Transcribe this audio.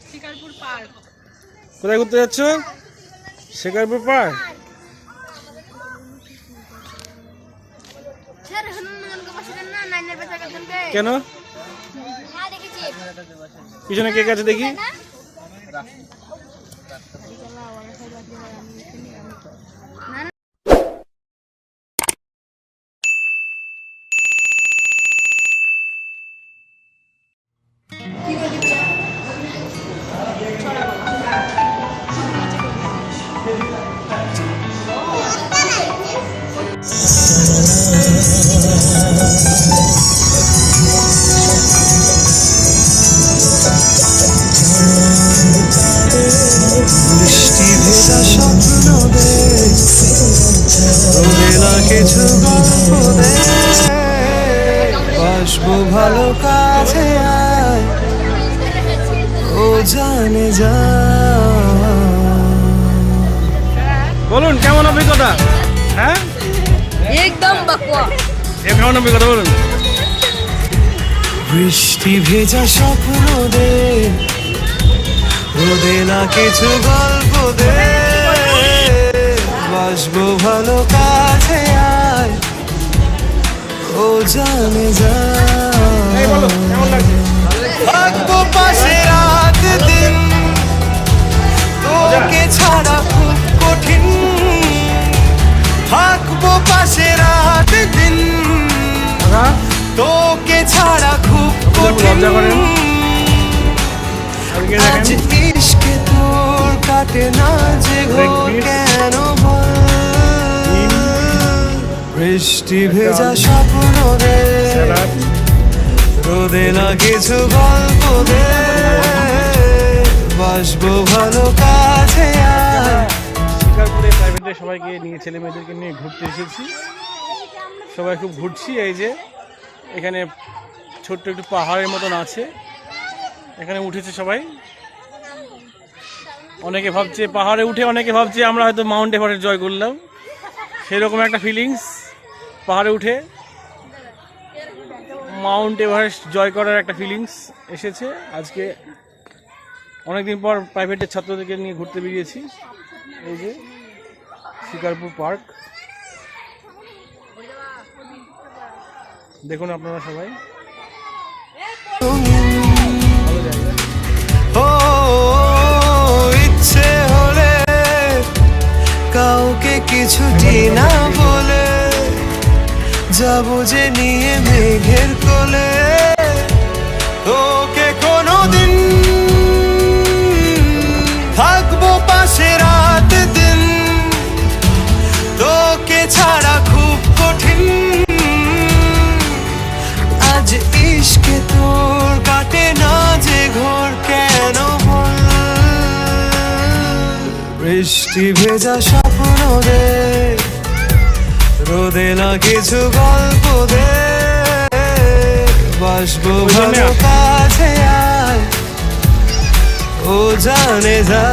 Shikarpur park. কোথায় ঘুরতে যাচ্ছ? শিকারপুর পার্ক। কেন? পিছনে কে আছে দেখি? কিছু গল্প দে, বাসবো ভালো কাছে আয়, ও জানে যা। বলুন কেমন অভিজ্ঞতা? হ্যাঁ একদম বাকুয়া। কেমন অভিজ্ঞতা বলুন? বৃষ্টি ভেজা স্বপ্ন দে, রোদে না কিছু গল্প দে, বাসবো ভালো কাছে আয়, ও জানে যা। থাকবো পাশে রাত দিন, তোকে ছাড়া খুব কঠিন। থাকবো পাশে রাত দিন, তোকে ছাড়া খুব কঠিন। আজ ইশকে তোর কাটে না যে ঘোর কেন বল? বৃষ্টি ভেজা স্বপ্ন রে, রোদে না কিছু গল্প দে, বাসবো ভালো কাছে আয়। শিকারপুরে প্রাইভেটে সবাইকে নিয়ে, ছেলে মেয়েদেরকে নিয়ে ঘুরতে এসেছি। সবাই খুব ঘুরছি। এই যে এখানে ছোট্ট একটু পাহাড়ের মতন আছে, এখানে উঠেছে সবাই। অনেকে ভাবছে পাহাড়ে উঠে, অনেকে ভাবছে আমরা হয়তো মাউন্ট এভারেস্ট জয় করলাম, সেরকম একটা ফিলিংস। পাহাড়ে উঠে মাউন্ট এভারেস্ট জয় করার একটা ফিলিংস এসেছে। আজকে অনেকদিন পর প্রাইভেটের ছাত্রদেরকে নিয়ে ঘুরতে বেরিয়েছি। এই যে শিকারপুর পার্ক, দেখুন আপনারা সবাই। ইচ্ছে হলে কাউকে কিছুটি না বলে যাবো যে নিয়ে মেঘের কোলে, তোকে কোনোদিন থাকবো পাশে রাত দিন, তোকে ছাড়া খুব কঠিন। আজ ইশকে তোর কাটে না যে ঘোর কেন বল? বৃষ্টি ভেজা স্বপ্ন রে, রোদে না কিছু গল্প দে, বাসবো ভালো কাছে আয়, ও জানে যা।